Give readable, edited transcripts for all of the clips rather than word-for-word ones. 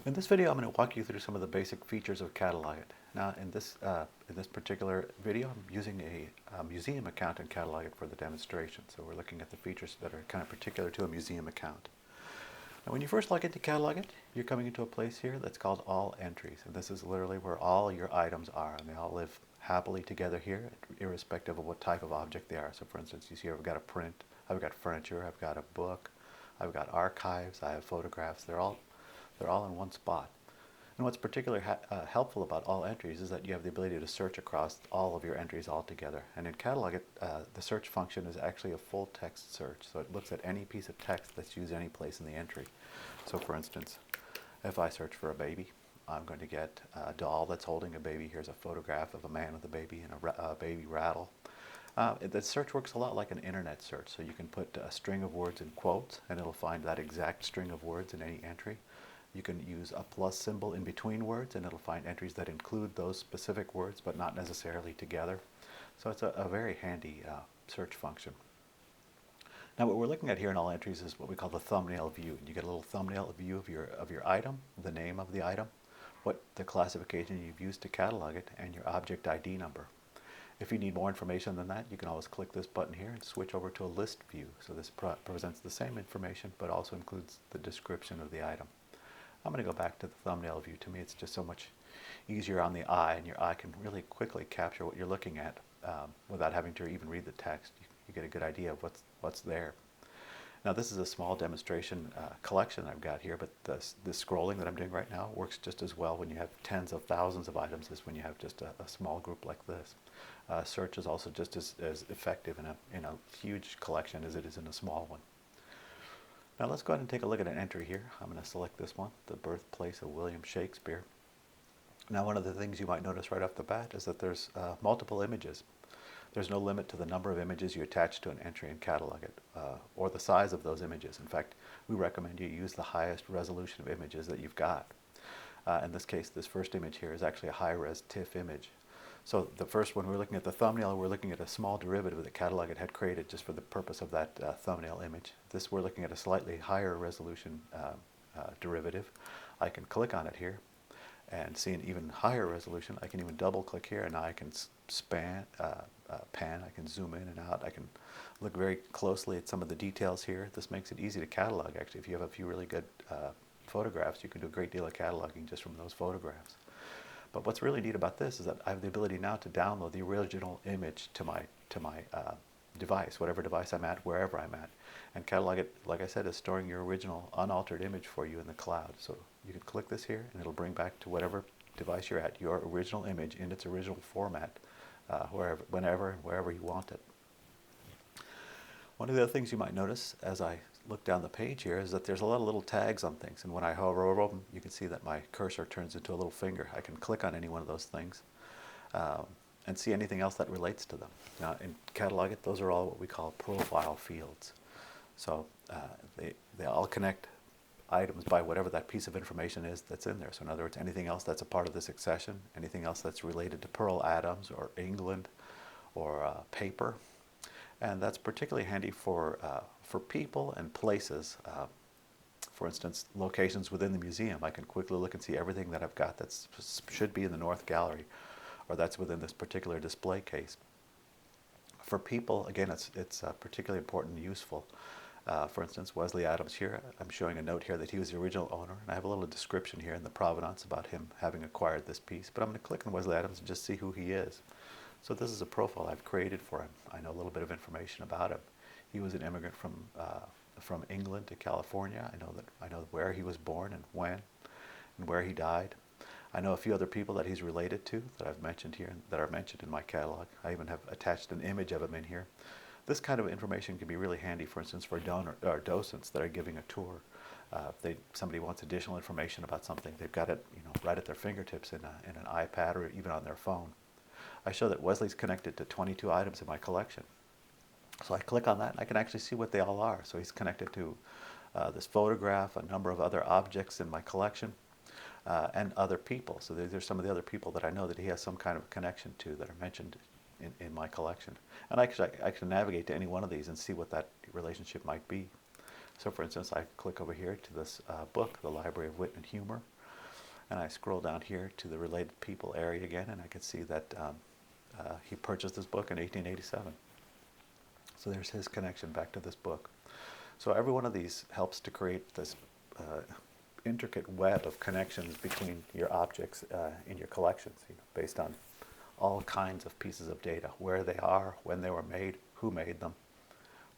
In this video, I'm going to walk you through some of the basic features of CatalogIt. Now, in this particular video, I'm using a museum account in CatalogIt for the demonstration. So we're looking at the features that are kind of particular to a museum account. Now, when you first log into CatalogIt, you're coming into a place here that's called All Entries. And this is literally where all your items are. And they all live happily together here, irrespective of what type of object they are. So for instance, you see I've got a print, I've got furniture, I've got a book, I've got archives, I have photographs. They're all in one spot. And what's particularly helpful about all entries is that you have the ability to search across all of your entries all together. And in CatalogIt, the search function is actually a full text search. So it looks at any piece of text that's used any place in the entry. So for instance, if I search for a baby, I'm going to get a doll that's holding a baby. Here's a photograph of a man with a baby and a baby rattle. The search works a lot like an internet search. So you can put a string of words in quotes, and it'll find that exact string of words in any entry. You can use a plus symbol in between words, and it'll find entries that include those specific words, but not necessarily together. So it's a very handy search function. Now, what we're looking at here in all entries is what we call the thumbnail view. You get a little thumbnail view of your item, the name of the item, what the classification you've used to catalog it, and your object ID number. If you need more information than that, you can always click this button here and switch over to a list view. So this presents the same information, but also includes the description of the item. I'm going to go back to the thumbnail view. To me, it's just so much easier on the eye, and your eye can really quickly capture what you're looking at without having to even read the text. You get a good idea of what's there. Now, this is a small demonstration collection I've got here, but the scrolling that I'm doing right now works just as well when you have tens of thousands of items as when you have just a small group like this. Search is also just as effective in a huge collection as it is in a small one. Now let's go ahead and take a look at an entry here. I'm going to select this one, the birthplace of William Shakespeare. Now, one of the things you might notice right off the bat is that there's multiple images. There's no limit to the number of images you attach to an entry in CatalogIt or the size of those images. In fact, we recommend you use the highest resolution of images that you've got. In this case, this first image here is actually a high-res TIFF image. So the first one, we're looking at the thumbnail, we're looking at a small derivative that CatalogIt had created just for the purpose of that thumbnail image. This, we're looking at a slightly higher resolution derivative. I can click on it here and see an even higher resolution. I can even double click here, and now I can pan, I can zoom in and out. I can look very closely at some of the details here. This makes it easy to catalog, actually. If you have a few really good photographs, you can do a great deal of cataloging just from those photographs. But what's really neat about this is that I have the ability now to download the original image to my device, whatever device I'm at, wherever I'm at. And CatalogIt, like I said, is storing your original unaltered image for you in the cloud. So you can click this here, and it'll bring back to whatever device you're at your original image in its original format, whenever and wherever you want it. One of the other things you might notice as I look down the page here is that there's a lot of little tags on things, and when I hover over them, you can see that my cursor turns into a little finger. I can click on any one of those things and see anything else that relates to them. Now, in CatalogIt, those are all what we call profile fields. So they all connect items by whatever that piece of information is that's in there. So in other words, anything else that's a part of the succession, anything else that's related to Pearl Adams or England or paper. And that's particularly handy for people and places. For instance, locations within the museum. I can quickly look and see everything that I've got that should be in the North Gallery, or that's within this particular display case. For people, again, it's particularly important and useful. For instance, Wesley Adams here, I'm showing a note here that he was the original owner, and I have a little description here in the provenance about him having acquired this piece. But I'm going to click on Wesley Adams and just see who he is. So this is a profile I've created for him. I know a little bit of information about him. He was an immigrant from England to California. I know where he was born and when, and where he died. I know a few other people that he's related to that I've mentioned here, that are mentioned in my catalog. I even have attached an image of him in here. This kind of information can be really handy, for instance, for docents that are giving a tour. If somebody wants additional information about something, they've got it, right at their fingertips in an iPad or even on their phone. I show that Wesley's connected to 22 items in my collection. So I click on that, and I can actually see what they all are. So he's connected to this photograph, a number of other objects in my collection, and other people. So there's some of the other people that I know that he has some kind of connection to that are mentioned in my collection. And I can navigate to any one of these and see what that relationship might be. So for instance, I click over here to this book, The Library of Wit and Humor. And I scroll down here to the related people area again, and I can see that he purchased this book in 1887. So there's his connection back to this book. So every one of these helps to create this intricate web of connections between your objects in your collections, based on all kinds of pieces of data: where they are, when they were made, who made them,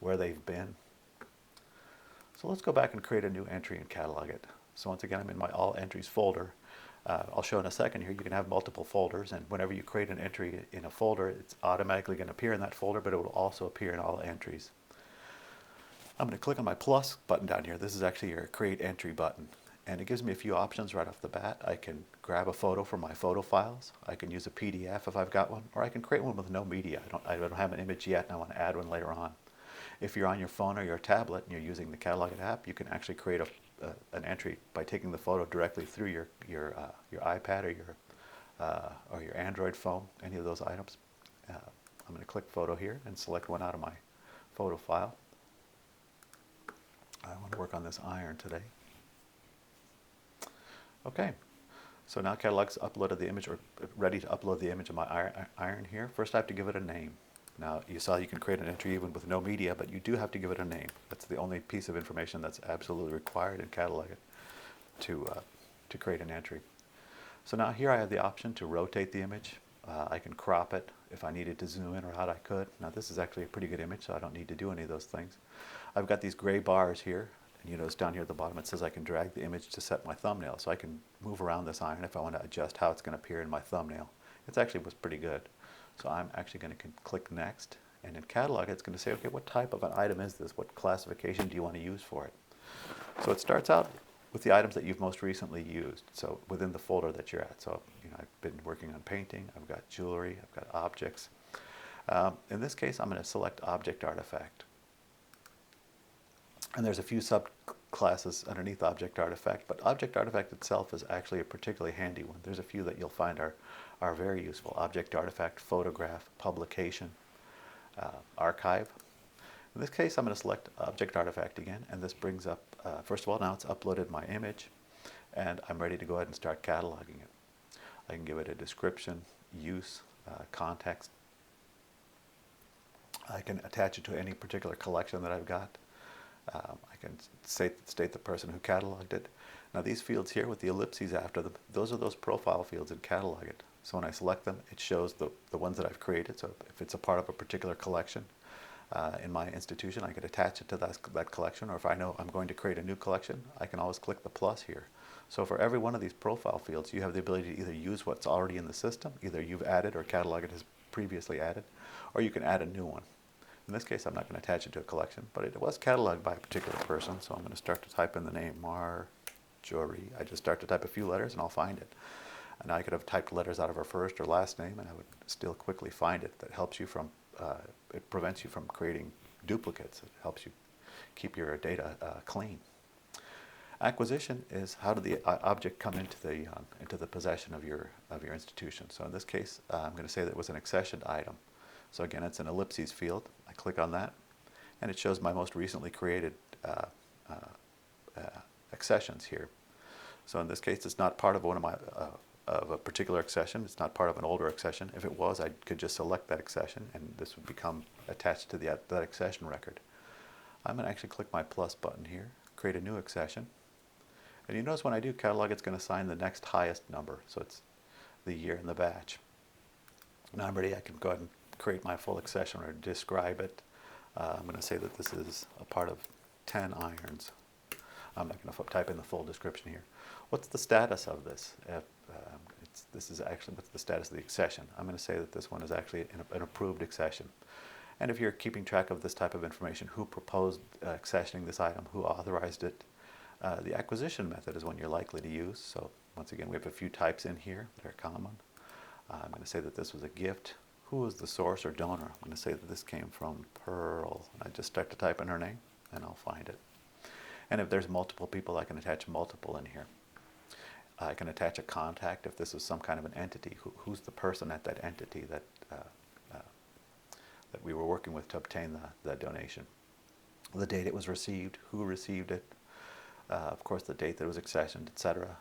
where they've been. So let's go back and create a new entry in CatalogIt. So once again, I'm in my All Entries folder. I'll show in a second here, you can have multiple folders, and whenever you create an entry in a folder, it's automatically going to appear in that folder, but it will also appear in all entries. I'm going to click on my plus button down here. This is actually your Create Entry button, and it gives me a few options right off the bat. I can grab a photo from my photo files. I can use a PDF if I've got one, or I can create one with no media. I don't have an image yet, and I want to add one later on. If you're on your phone or your tablet and you're using the CatalogIt app, you can actually create an entry by taking the photo directly through your iPad or your Android phone, any of those items. I'm going to click Photo here and select one out of my photo file. I want to work on this iron today. Okay, so now Catalog's uploaded the image, or ready to upload the image of my iron here. First I have to give it a name. Now, you saw you can create an entry even with no media, but you do have to give it a name. That's the only piece of information that's absolutely required in CatalogIt to create an entry. So now here I have the option to rotate the image. I can crop it. If I needed to zoom in or out, I could. Now this is actually a pretty good image, so I don't need to do any of those things. I've got these gray bars here, and you notice down here at the bottom it says I can drag the image to set my thumbnail. So I can move around this iron if I want to adjust how it's going to appear in my thumbnail. It actually was pretty good. So I'm actually going to click Next, and in CatalogIt it's going to say, okay, what type of an item is this? What classification do you want to use for it? So it starts out with the items that you've most recently used, so within the folder that you're at. So I've been working on painting, I've got jewelry, I've got objects. In this case, I'm going to select Object Artifact. And there's a few subclasses underneath Object Artifact, but Object Artifact itself is actually a particularly handy one. There's a few that you'll find are very useful. Object Artifact, Photograph, Publication, Archive. In this case, I'm going to select Object Artifact again, and this brings up, first of all, now it's uploaded my image, and I'm ready to go ahead and start cataloging it. I can give it a description, use, context. I can attach it to any particular collection that I've got. I can state the person who cataloged it. Now these fields here with the ellipses after them, those are those profile fields in CatalogIt. So when I select them, it shows the ones that I've created. So if it's a part of a particular collection in my institution, I could attach it to that collection. Or if I know I'm going to create a new collection, I can always click the plus here. So for every one of these profile fields, you have the ability to either use what's already in the system, either you've added or CatalogIt has previously added, or you can add a new one. In this case, I'm not going to attach it to a collection, but it was cataloged by a particular person, so I'm going to start to type in the name Marjorie. I just start to type a few letters and I'll find it. And I could have typed letters out of her first or last name and I would still quickly find it. That helps you from, it prevents you from creating duplicates. It helps you keep your data clean. Acquisition is how did the object come into the possession of your institution. So in this case, I'm going to say that it was an accessioned item. So again, it's an ellipses field. I click on that, and it shows my most recently created accessions here. So in this case, it's not part of one of my of a particular accession. It's not part of an older accession. If it was, I could just select that accession, and this would become attached to that accession record. I'm going to actually click my plus button here, create a new accession. And you notice when I do catalog, it's going to assign the next highest number. So it's the year and the batch. Now I'm ready. I can go ahead and create my full accession or describe it. I'm going to say that this is a part of 10 irons. I'm not going to type in the full description here. What's the status of this? This is actually what's the status of the accession. I'm going to say that this one is actually an approved accession. And if you're keeping track of this type of information, who proposed accessioning this item, who authorized it, the acquisition method is one you're likely to use. So once again, we have a few types in here that are common. I'm going to say that this was a gift. Who was the source or donor? I'm going to say that this came from Pearl. I just start to type in her name, and I'll find it. And if there's multiple people, I can attach multiple in here. I can attach a contact if this is some kind of an entity. Who's the person at that entity that we were working with to obtain the donation? The date it was received, who received it, of course the date that it was accessioned, etc.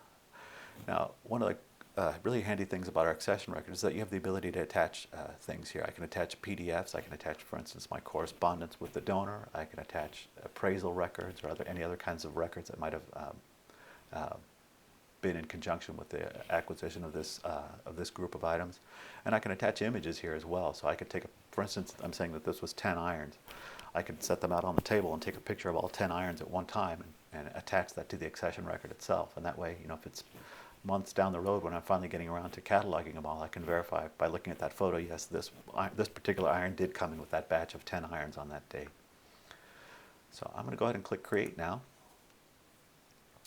Now, one of the really handy things about our accession record is that you have the ability to attach things here. I can attach PDFs. I can attach, for instance, my correspondence with the donor. I can attach appraisal records or any other kinds of records that might have been in conjunction with the acquisition of this group of items. And I can attach images here as well. So I could take, for instance, I'm saying that this was 10 irons. I could set them out on the table and take a picture of all 10 irons at one time and attach that to the accession record itself. And that way, if it's months down the road when I'm finally getting around to cataloging them all, I can verify by looking at that photo, yes, this particular iron did come in with that batch of 10 irons on that day. So I'm going to go ahead and click Create now.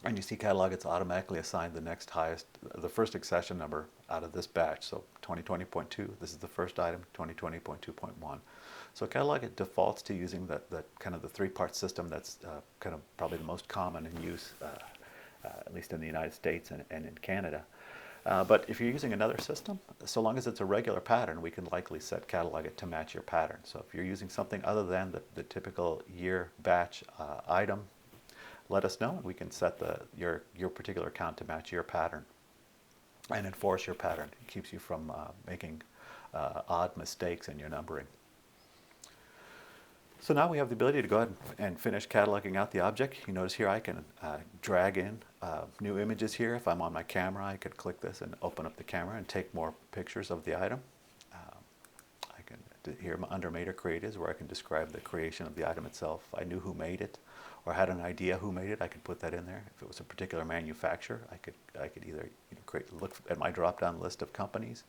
And you see CatalogIt's automatically assigned the next highest, the first accession number out of this batch. So 2020.2, this is the first item, 2020.2.1. So CatalogIt defaults to using the kind of the three-part system that's kind of probably the most common in use, at least in the United States and in Canada. But if you're using another system, so long as it's a regular pattern, we can likely set CatalogIt to match your pattern. So if you're using something other than the typical year batch item, let us know and we can set your particular account to match your pattern and enforce your pattern. It keeps you from making odd mistakes in your numbering. So now we have the ability to go ahead and finish cataloging out the object. You notice here I can drag in new images here. If I'm on my camera, I could click this and open up the camera and take more pictures of the item. I can, here under Made or Create is where I can describe the creation of the item itself. If I knew who made it or had an idea who made it, I could put that in there. If it was a particular manufacturer, I could either look at my drop-down list of companies.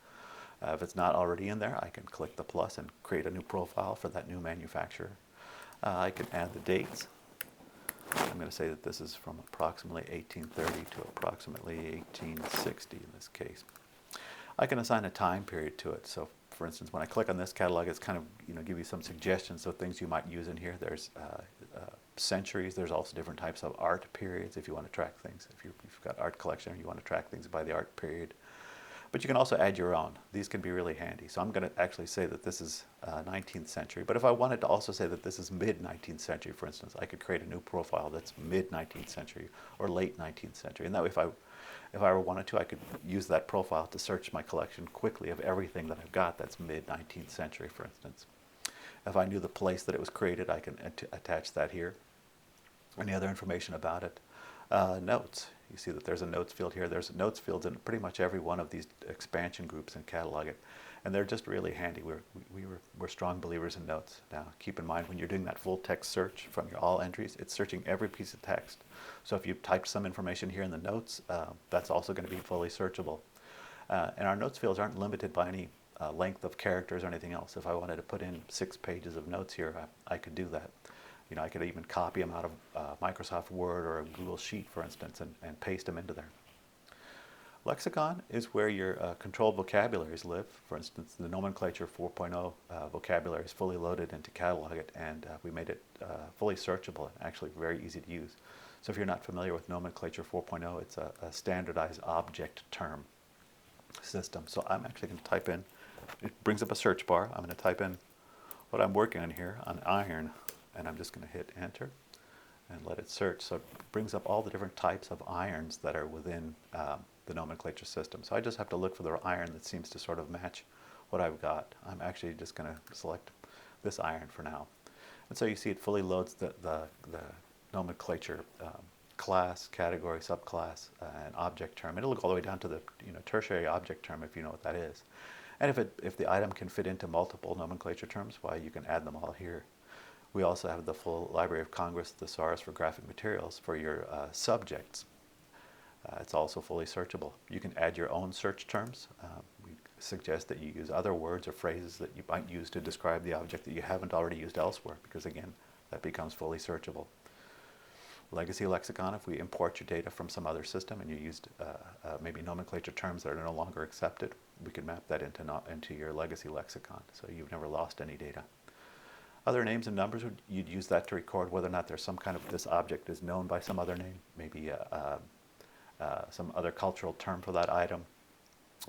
If it's not already in there, I can click the plus and create a new profile for that new manufacturer. I can add the dates. I'm going to say that this is from approximately 1830 to approximately 1860 in this case. I can assign a time period to it. So, for instance, when I click on this catalog, it's kind of give you some suggestions of things you might use in here. There's centuries. There's also different types of art periods if you want to track things. If you've got art collection and you want to track things by the art period. But you can also add your own. These can be really handy. So I'm going to actually say that this is 19th century. But if I wanted to also say that this is mid-19th century, for instance, I could create a new profile that's mid-19th century or late 19th century. And that way, if I wanted to, I could use that profile to search my collection quickly of everything that I've got that's mid-19th century, for instance. If I knew the place that it was created, I can attach that here. Any other information about it? Notes. You see that there's a notes field here. There's notes fields in pretty much every one of these expansion groups in CatalogIt, and they're just really handy. We're strong believers in notes. Now, keep in mind when you're doing that full text search from your all entries, it's searching every piece of text. So if you've typed some information here in the notes, that's also going to be fully searchable. And our notes fields aren't limited by any length of characters or anything else. If I wanted to put in 6 pages of notes here, I could do that. I could even copy them out of Microsoft Word or a Google Sheet, for instance, and paste them into there. Lexicon is where your controlled vocabularies live. For instance, the Nomenclature 4.0 vocabulary is fully loaded into CatalogIt, and we made it fully searchable and actually very easy to use. So if you're not familiar with Nomenclature 4.0, it's a standardized object term system. So I'm actually going to type in, it brings up a search bar. I'm going to type in what I'm working on here on iron. And I'm just going to hit enter and let it search. So it brings up all the different types of irons that are within the nomenclature system. So I just have to look for the iron that seems to sort of match what I've got. I'm actually just going to select this iron for now. And so you see it fully loads the nomenclature class, category, subclass, and object term. It'll go all the way down to the tertiary object term if you know what that is. And if the item can fit into multiple nomenclature terms, why, you can add them all here. We also have the full Library of Congress thesaurus for graphic materials for your subjects. It's also fully searchable. You can add your own search terms. We suggest that you use other words or phrases that you might use to describe the object that you haven't already used elsewhere, because again, that becomes fully searchable. Legacy lexicon, if we import your data from some other system and you used maybe nomenclature terms that are no longer accepted, we can map that into your legacy lexicon, so you've never lost any data. Other names and numbers, you'd use that to record whether or not there's some kind of, this object is known by some other name, maybe some other cultural term for that item.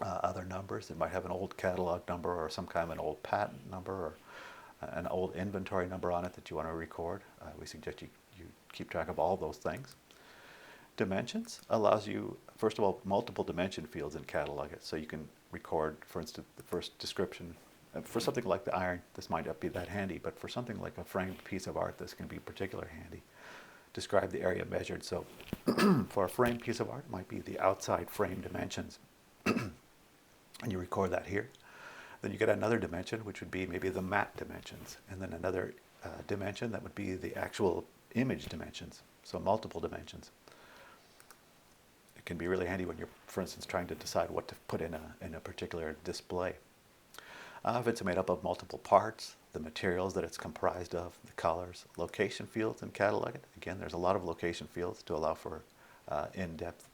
Other numbers, it might have an old catalog number or some kind of an old patent number or an old inventory number on it that you want to record. We suggest you keep track of all those things. Dimensions allows you, first of all, multiple dimension fields in CatalogIt. So you can record, for instance, the first description. For something like the iron, this might not be that handy, but for something like a framed piece of art, this can be particularly handy. Describe the area measured. So for a framed piece of art, it might be the outside frame dimensions. And you record that here. Then you get another dimension, which would be maybe the matte dimensions. And then another dimension that would be the actual image dimensions. So multiple dimensions. It can be really handy when you're, for instance, trying to decide what to put in a particular display. If it's made up of multiple parts, the materials that it's comprised of, the colors, location fields in CatalogIt. Again, there's a lot of location fields to allow for in-depth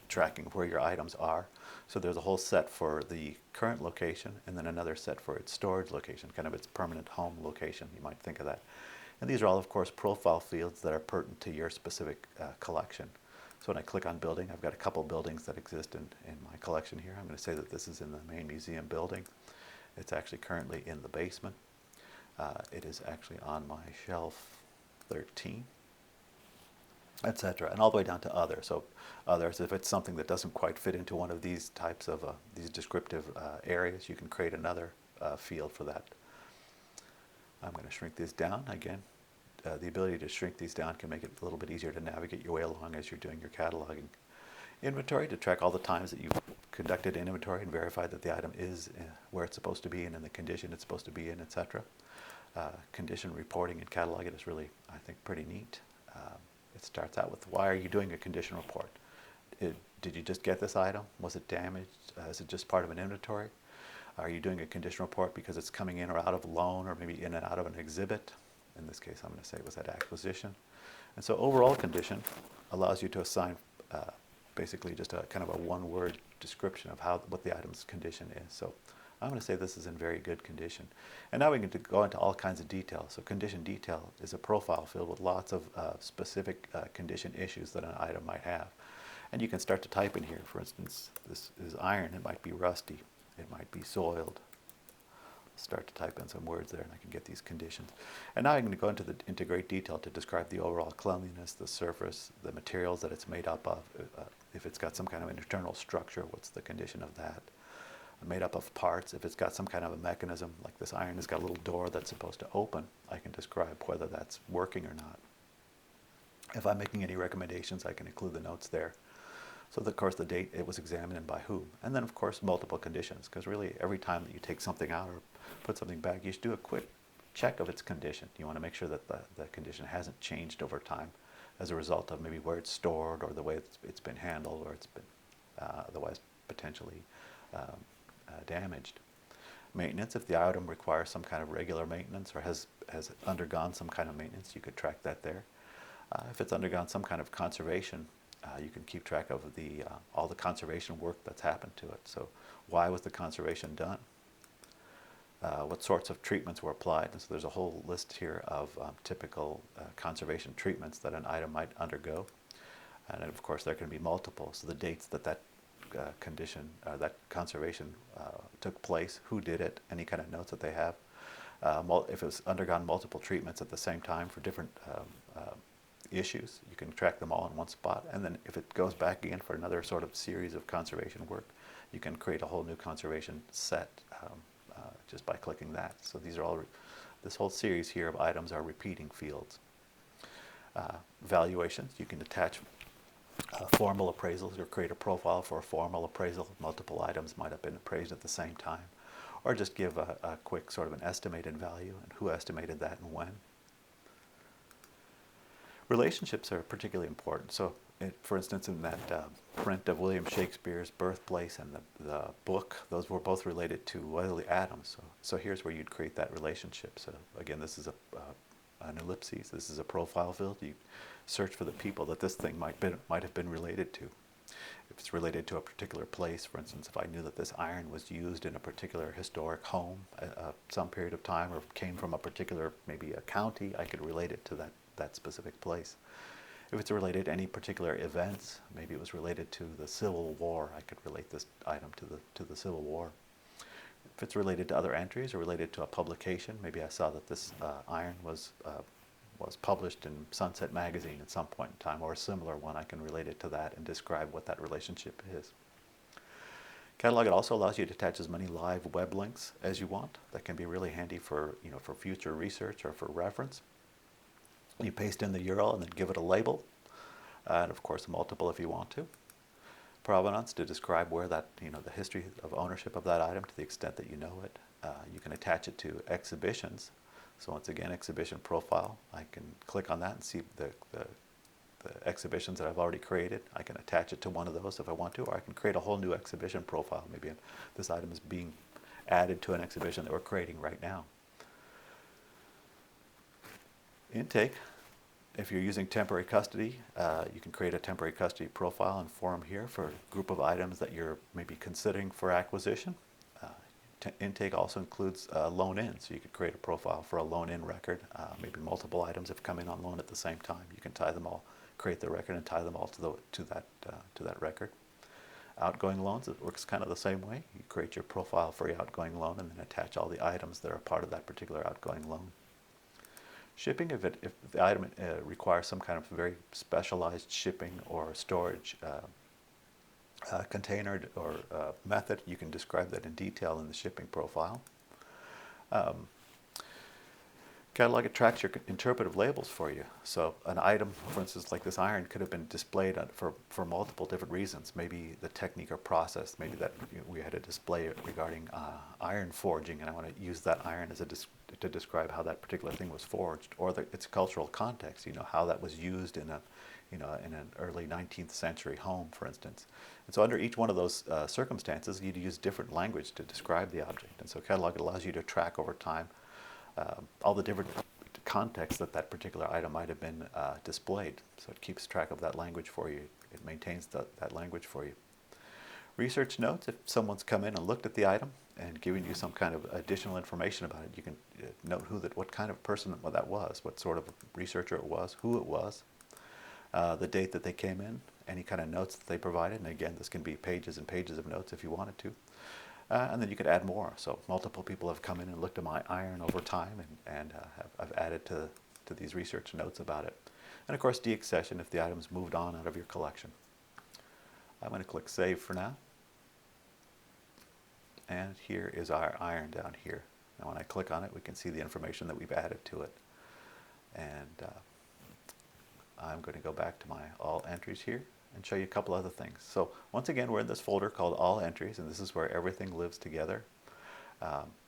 tracking of where your items are. So there's a whole set for the current location and then another set for its storage location, kind of its permanent home location, you might think of that. And these are all, of course, profile fields that are pertinent to your specific collection. So when I click on building, I've got a couple buildings that exist in my collection here. I'm going to say that this is in the main museum building. It's actually currently in the basement. It is actually on my shelf 13, etc. And all the way down to others. So others, if it's something that doesn't quite fit into one of these types of these descriptive areas, you can create another field for that. I'm going to shrink this down again. The ability to shrink these down can make it a little bit easier to navigate your way along as you're doing your cataloging. Inventory, to track all the times that you've conducted an inventory and verified that the item is where it's supposed to be and in the condition it's supposed to be in, etc. Condition reporting in CatalogIt is really, I think, pretty neat. It starts out with, why are you doing a condition report? Did you just get this item? Was it damaged? Is it just part of an inventory? Are you doing a condition report because it's coming in or out of a loan or maybe in and out of an exhibit? In this case, I'm going to say it was at acquisition. And so overall condition allows you to assign basically just a kind of a one-word description of what the item's condition is. So I'm going to say this is in very good condition. And now we can go into all kinds of details. So condition detail is a profile field with lots of specific condition issues that an item might have. And you can start to type in here. For instance, this is iron. It might be rusty. It might be soiled. Start to type in some words there and I can get these conditions. And now I'm going to go into great detail to describe the overall cleanliness, the surface, the materials that it's made up of. If it's got some kind of an internal structure, what's the condition of that? Made up of parts, if it's got some kind of a mechanism, like this iron has got a little door that's supposed to open, I can describe whether that's working or not. If I'm making any recommendations, I can include the notes there. So, of course, the date it was examined and by whom. And then, of course, multiple conditions, because really every time that you take something out or put something back, you should do a quick check of its condition. You want to make sure that the condition hasn't changed over time as a result of maybe where it's stored or the way it's been handled or it's been otherwise potentially damaged. Maintenance, if the item requires some kind of regular maintenance or has undergone some kind of maintenance, you could track that there. If it's undergone some kind of conservation, you can keep track of all the conservation work that's happened to it. So why was the conservation done? What sorts of treatments were applied? And so there's a whole list here of typical conservation treatments that an item might undergo. And of course there can be multiple. So the dates that condition, that conservation took place, who did it, any kind of notes that they have. If it's undergone multiple treatments at the same time for different issues, you can track them all in one spot. And then if it goes back again for another sort of series of conservation work, you can create a whole new conservation set just by clicking that. So these are all, this whole series here of items are repeating fields. Valuations, you can attach formal appraisals or create a profile for a formal appraisal. Multiple items might have been appraised at the same time. Or just give a quick sort of an estimated value and who estimated that and when. Relationships are particularly important. So, for instance, in that print of William Shakespeare's birthplace and the book, those were both related to Wesley Adams. So here's where you'd create that relationship. So again, this is an ellipses. This is a profile field. You search for the people that this thing might have been related to. If it's related to a particular place, for instance, if I knew that this iron was used in a particular historic home at some period of time or came from a particular, maybe a county, I could relate it to that specific place. If it's related to any particular events, maybe it was related to the Civil War, I could relate this item to the Civil War. If it's related to other entries or related to a publication, maybe I saw that this iron was was published in Sunset Magazine at some point in time, or a similar one. I can relate it to that and describe what that relationship is. CatalogIt also allows you to attach as many live web links as you want. That can be really handy for, for future research or for reference. You paste in the URL and then give it a label, and of course a multiple if you want to. Provenance to describe where that, the history of ownership of that item to the extent that you know it. You can attach it to exhibitions. So once again, exhibition profile. I can click on that and see the exhibitions that I've already created. I can attach it to one of those if I want to, or I can create a whole new exhibition profile. Maybe this item is being added to an exhibition that we're creating right now. Intake. If you're using temporary custody, you can create a temporary custody profile and form here for a group of items that you're maybe considering for acquisition. Intake also includes loan-in, so you could create a profile for a loan-in record. Maybe multiple items have come in on loan at the same time. You can tie them all, create the record and tie them all to that record. Outgoing loans, it works kind of the same way. You create your profile for your outgoing loan and then attach all the items that are part of that particular outgoing loan. Shipping, if the item requires some kind of very specialized shipping or storage container or method, you can describe that in detail in the shipping profile. CatalogIt tracks your interpretive labels for you. So an item, for instance, like this iron, could have been displayed for multiple different reasons. Maybe the technique or process, maybe that we had a display regarding iron forging, and I want to use that iron as to describe how that particular thing was forged, or its cultural context. How that was used in in an early 19th century home, for instance. And so under each one of those circumstances, you'd use different language to describe the object. And so CatalogIt allows you to track over time all the different contexts that particular item might have been displayed. So it keeps track of that language for you. It maintains that language for you. Research notes, if someone's come in and looked at the item and given you some kind of additional information about it, you can note what kind of person that was, what sort of researcher it was, who it was, the date that they came in, any kind of notes that they provided. And again, this can be pages and pages of notes if you wanted to. And then you could add more. So multiple people have come in and looked at my iron over time, and I've added to these research notes about it. And of course, deaccession if the item's moved on out of your collection. I'm going to click Save for now. And here is our iron down here. Now when I click on it, we can see the information that we've added to it. And I'm going to go back to my All Entries here and show you a couple other things. So once again, we're in this folder called All Entries, and this is where everything lives together.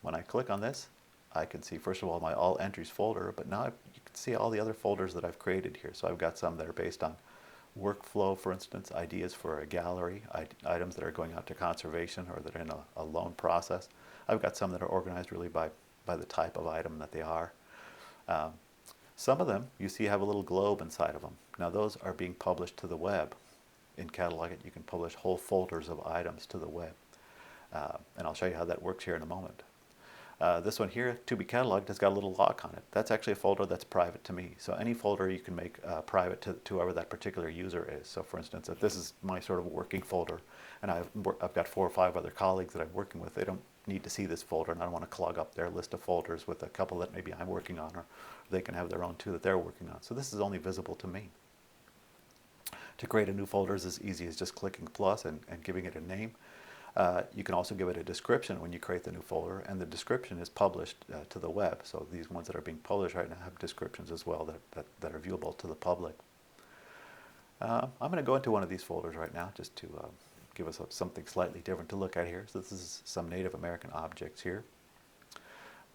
When I click on this, I can see, first of all, my All Entries folder, but now you can see all the other folders that I've created here. So I've got some that are based on workflow, for instance, ideas for a gallery, items that are going out to conservation or that are in a loan process. I've got some that are organized really by the type of item that they are. Some of them, you see, have a little globe inside of them. Now those are being published to the web. In CatalogIt, you can publish whole folders of items to the web. And I'll show you how that works here in a moment. This one here, To Be Cataloged, has got a little lock on it. That's actually a folder that's private to me. So any folder you can make private to whoever that particular user is. So for instance, if this is my sort of working folder, and I've got 4 or 5 other colleagues that I'm working with, they don't need to see this folder, and I don't want to clog up their list of folders with a couple that maybe I'm working on, or they can have their own too that they're working on. So this is only visible to me. To create a new folder is as easy as just clicking plus and giving it a name. You can also give it a description when you create the new folder, and the description is published to the web. So these ones that are being published right now have descriptions as well that are viewable to the public. I'm going to go into one of these folders right now just to give us something slightly different to look at here. So this is some Native American objects here.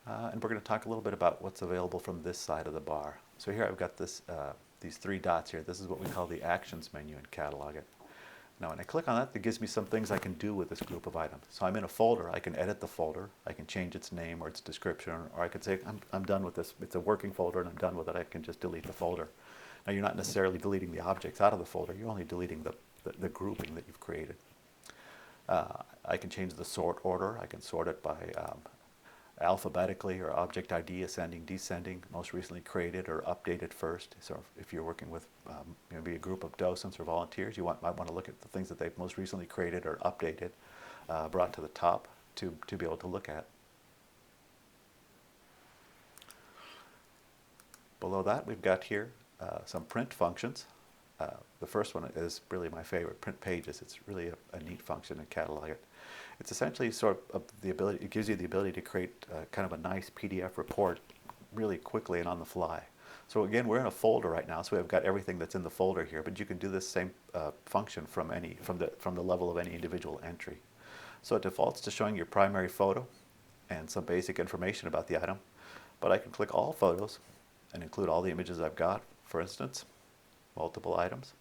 And we're going to talk a little bit about what's available from this side of the bar. So here I've got these 3 dots here. This is what we call the Actions menu in CatalogIt. Now when I click on that, it gives me some things I can do with this group of items. So I'm in a folder. I can edit the folder. I can change its name or its description, or I could say I'm done with this. It's a working folder and I'm done with it. I can just delete the folder. Now you're not necessarily deleting the objects out of the folder. You're only deleting the grouping that you've created. I can change the sort order. I can sort it by alphabetically or object ID, ascending, descending, most recently created or updated first. So if you're working with maybe a group of docents or volunteers, you might want to look at the things that they've most recently created or updated, brought to the top to be able to look at. Below that, we've got here some print functions. The first one is really my favorite, print pages. It's really a neat function in CatalogIt. It's essentially sort of the ability, it gives you the ability to create kind of a nice PDF report really quickly and on the fly. So again, we're in a folder right now, so we've got everything that's in the folder here, but you can do this same function from the level of any individual entry. So it defaults to showing your primary photo and some basic information about the item, but I can click all photos and include all the images I've got, for instance, multiple items.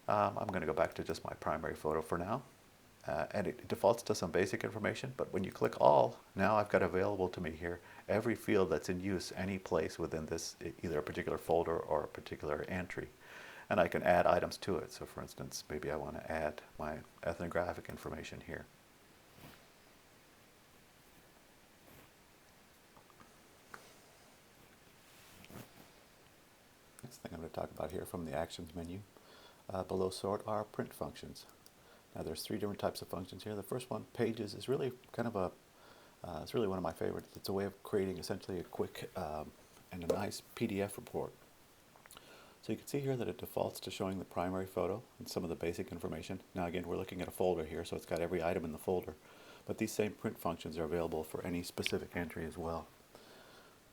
I'm going to go back to just my primary photo for now. And it defaults to some basic information, but when you click all, now I've got available to me here every field that's in use any place within this, either a particular folder or a particular entry. And I can add items to it. So for instance, maybe I want to add my ethnographic information here. Next thing I'm going to talk about here from the Actions menu. Below Sort are print functions. Now there's three different types of functions here. The first one, Pages, is really kind of it's really one of my favorites. It's a way of creating essentially a quick and a nice PDF report. So you can see here that it defaults to showing the primary photo and some of the basic information. Now again, we're looking at a folder here, so it's got every item in the folder. But these same print functions are available for any specific entry as well.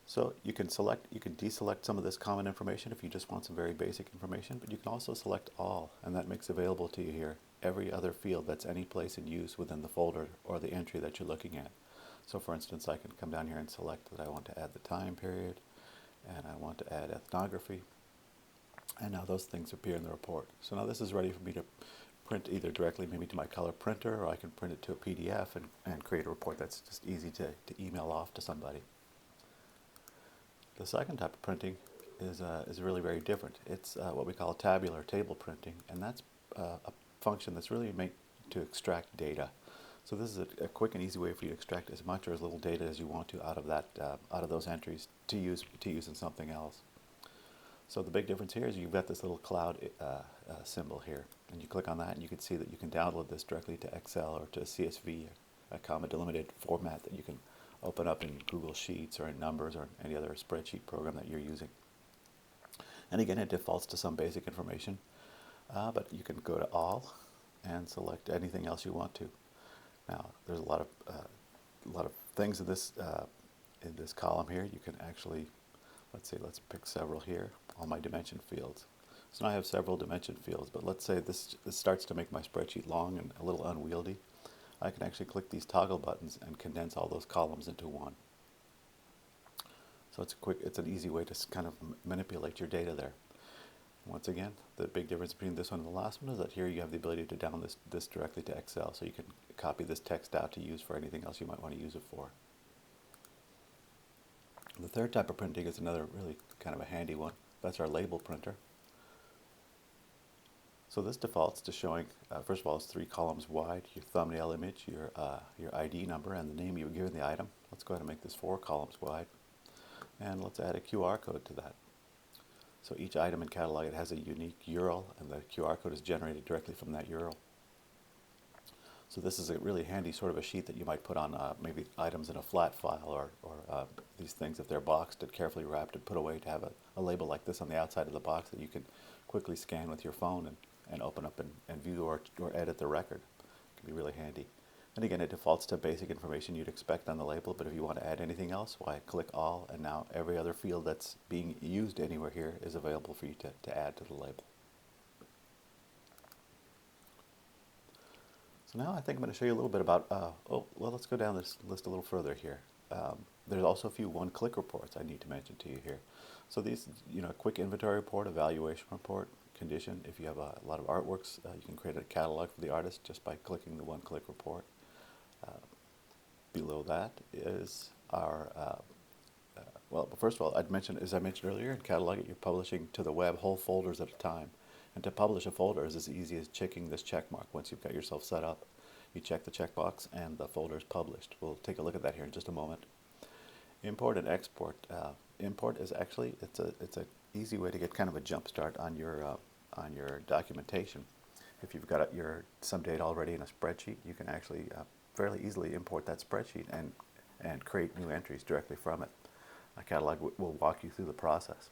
So you can deselect some of this common information if you just want some very basic information, but you can also select all, and that makes available to you here every other field that's any place in use within the folder or the entry that you're looking at. So for instance, I can come down here and select that I want to add the time period, and I want to add ethnography, and now those things appear in the report. So now this is ready for me to print either directly maybe to my color printer, or I can print it to a PDF and create a report that's just easy to email off to somebody. The second type of printing is really very different. It's what we call tabular, table printing, and that's a function that's really made to extract data. So this is a quick and easy way for you to extract as much or as little data as you want to out of those entries to use in something else. So the big difference here is you've got this little cloud symbol here, and you click on that and you can see that you can download this directly to Excel or to CSV, a comma delimited format that you can open up in Google Sheets or in Numbers or any other spreadsheet program that you're using. And again, it defaults to some basic information, but you can go to all and select anything else you want to. Now, there's a lot of things in this column here. You can actually, let's pick several here. All my dimension fields. So now I have several dimension fields, but let's say this starts to make my spreadsheet long and a little unwieldy. I can actually click these toggle buttons and condense all those columns into one. So it's an easy way to kind of manipulate your data there. Once again, the big difference between this one and the last one is that here you have the ability to download this directly to Excel, so you can copy this text out to use for anything else you might want to use it for. The third type of printing is another really kind of a handy one. That's our label printer. So this defaults to showing, first of all, it's 3 columns wide, your thumbnail image, your ID number, and the name you were given the item. Let's go ahead and make this 4 columns wide. And let's add a QR code to that. So each item in CatalogIt has a unique URL, and the QR code is generated directly from that URL. So this is a really handy sort of a sheet that you might put on maybe items in a flat file, or these things, if they're boxed and carefully wrapped and put away, to have a label like this on the outside of the box that you can quickly scan with your phone and open up and view or edit the record. It can be really handy. And again, it defaults to basic information you'd expect on the label, but if you want to add anything else, why, click all, and now every other field that's being used anywhere here is available for you to add to the label. So now I think I'm going to show you a little bit about, let's go down this list a little further here. There's also a few one-click reports I need to mention to you here. So these, a quick inventory report, evaluation report, condition. If you have a lot of artworks, you can create a catalog for the artist just by clicking the one-click report. Below that is our, first of all, as I mentioned earlier, in CatalogIt, you're publishing to the web whole folders at a time. And to publish a folder is as easy as checking this check mark. Once you've got yourself set up, you check the checkbox and the folder is published. We'll take a look at that here in just a moment. Import and export. Import is actually, it's an easy way to get kind of a jump start on your documentation. If you've got some data already in a spreadsheet, you can actually fairly easily import that spreadsheet and create new entries directly from it. Catalog will walk you through the process.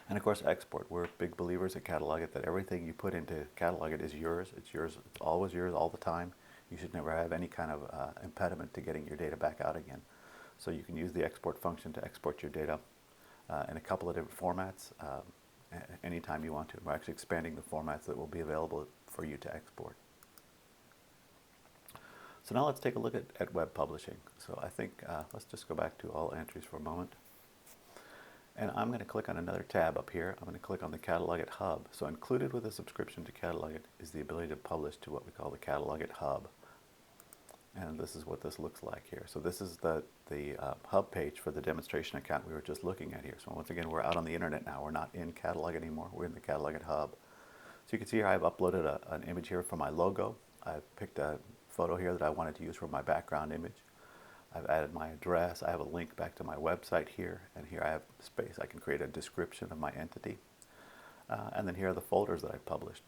And of course, export. We're big believers at CatalogIt that everything you put into CatalogIt is yours. It's yours. It's always yours all the time. You should never have any kind of impediment to getting your data back out again. So you can use the export function to export your data in a couple of different formats anytime you want to. We're actually expanding the formats that will be available for you to export. So now let's take a look at web publishing. So I think let's just go back to all entries for a moment. And I'm going to click on another tab up here. I'm going to click on the CatalogIt Hub. So included with a subscription to CatalogIt is the ability to publish to what we call the CatalogIt Hub. And this is what this looks like here. So this is the hub page for the demonstration account we were just looking at here. So once again, we're out on the internet now. We're not in CatalogIt anymore. We're in the CatalogIt Hub. So you can see here I've uploaded an image here for my logo. I've picked a photo here that I wanted to use for my background image. I've added my address. I have a link back to my website here, and here I have space. I can create a description of my entity, and then here are the folders that I've published.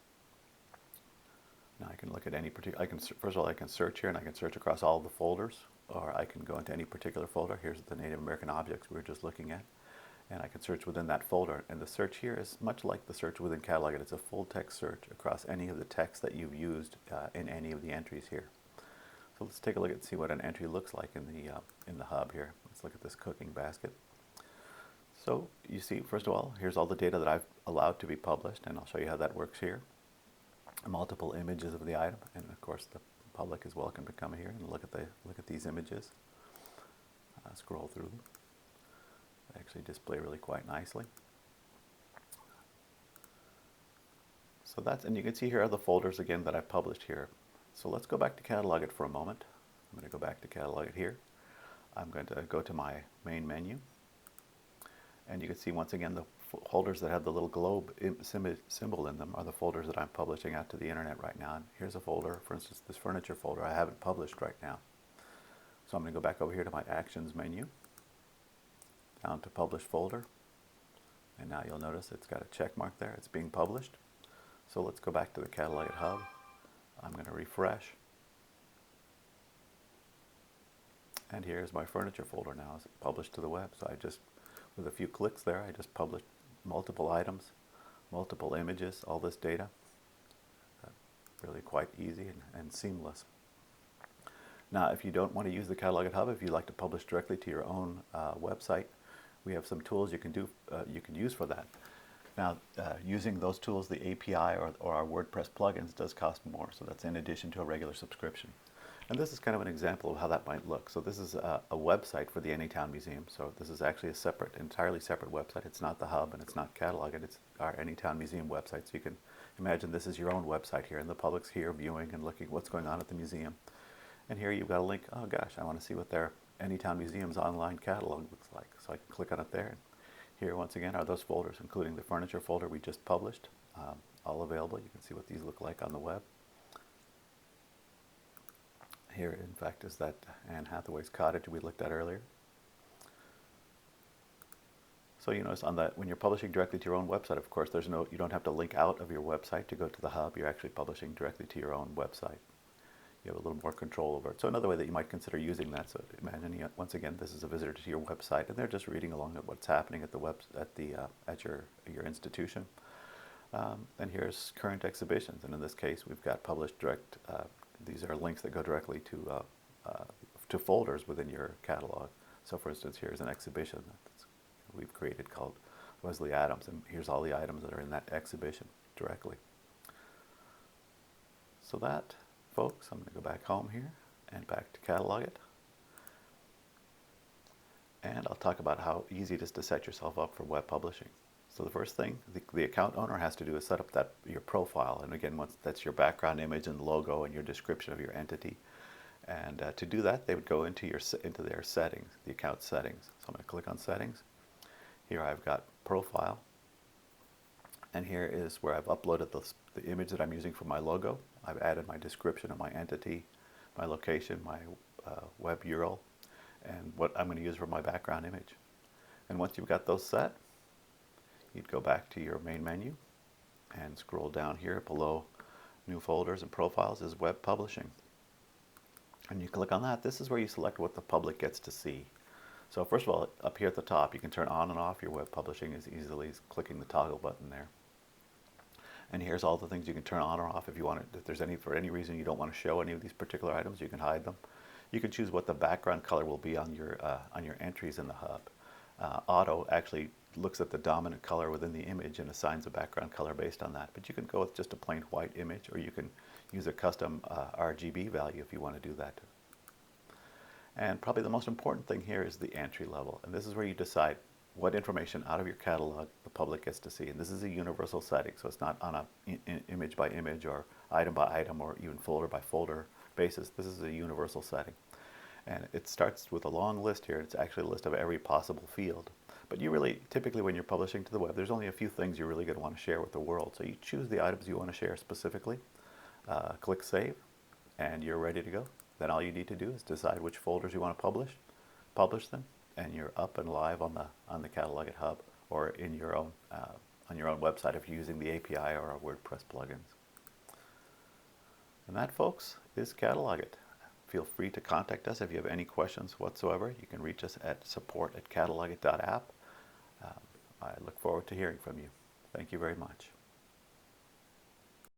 Now I can look at any particular. First of all, I can search here, and I can search across all the folders, or I can go into any particular folder. Here's the Native American objects we were just looking at, and I can search within that folder. And the search here is much like the search within CatalogIt. It's a full text search across any of the text that you've used in any of the entries here. So let's take a look and see what an entry looks like in the hub here. Let's look at this cooking basket. So you see, first of all, here's all the data that I've allowed to be published, and I'll show you how that works here. Multiple images of the item, and of course the public is welcome to come here and look at these images. Scroll through them. They actually display really quite nicely. So and you can see here are the folders again that I've published here. So let's go back to CatalogIt for a moment. I'm going to go back to CatalogIt here. I'm going to go to my main menu. And you can see once again the folders that have the little globe symbol in them are the folders that I'm publishing out to the internet right now. And here's a folder, for instance, this furniture folder I haven't published right now. So I'm going to go back over here to my Actions menu, down to Publish Folder. And now you'll notice it's got a check mark there. It's being published. So let's go back to the CatalogIt Hub. I'm going to refresh, and here's my furniture folder now. It's published to the web. So with a few clicks there, I just published multiple items, multiple images, all this data. Really quite easy and seamless. Now, if you don't want to use the CatalogIt Hub, if you'd like to publish directly to your own website, we have some tools you can use for that. Now, using those tools, the API or our WordPress plugins does cost more, so that's in addition to a regular subscription. And this is kind of an example of how that might look. So this is a website for the Anytown Museum. So this is actually a entirely separate website. It's not the Hub and it's not CatalogIt. It's our Anytown Museum website. So you can imagine this is your own website here, and the public's here viewing and looking at what's going on at the museum. And here you've got a link. Oh gosh, I want to see what their Anytown Museum's online catalog looks like. So I can click on it there. Here, once again, are those folders, including the furniture folder we just published, all available. You can see what these look like on the web. Here, in fact, is that Anne Hathaway's cottage we looked at earlier. So you notice when you're publishing directly to your own website, of course, you don't have to link out of your website to go to the Hub. You're actually publishing directly to your own website. You have a little more control over it. So another way that you might consider using that. So imagine, once again, this is a visitor to your website, and they're just reading along at what's happening at your institution. And here's current exhibitions, and in this case, we've got published direct. These are links that go directly to folders within your catalog. So, for instance, here's an exhibition that we've created called Wesley Adams, and here's all the items that are in that exhibition directly. So that, folks, I'm going to go back home here and back to CatalogIt. And I'll talk about how easy it is to set yourself up for web publishing. So the first thing the account owner has to do is set up your profile. And again, that's your background image and logo and your description of your entity. And to do that, they would go into their settings, the account settings. So I'm going to click on Settings. Here I've got Profile. And here is where I've uploaded the image that I'm using for my logo. I've added my description of my entity, my location, my web URL, and what I'm going to use for my background image. And once you've got those set, you'd go back to your main menu and scroll down here below New Folders and Profiles is Web Publishing. And you click on that. This is where you select what the public gets to see. So first of all, up here at the top, you can turn on and off your web publishing as easily as clicking the toggle button there. And here's all the things you can turn on or off if you want it. If there's for any reason you don't want to show any of these particular items, you can hide them. You can choose what the background color will be on your entries in the hub. Auto actually looks at the dominant color within the image and assigns a background color based on that. But you can go with just a plain white image, or you can use a custom RGB value if you want to do that. And probably the most important thing here is the entry level. And this is where you decide what information out of your catalog the public gets to see. And this is a universal setting, so it's not on a image by image or item by item or even folder by folder basis. This is a universal setting. And it starts with a long list here. It's actually a list of every possible field. But you really, typically when you're publishing to the web, there's only a few things you're really going to want to share with the world. So you choose the items you want to share specifically, click Save, and you're ready to go. Then all you need to do is decide which folders you want to publish them, and you're up and live on the CatalogIt Hub or in your own on your own website if you're using the API or our WordPress plugins. And that, folks, is CatalogIt. Feel free to contact us if you have any questions whatsoever. You can reach us at support@catalogit.app. I look forward to hearing from you. Thank you very much.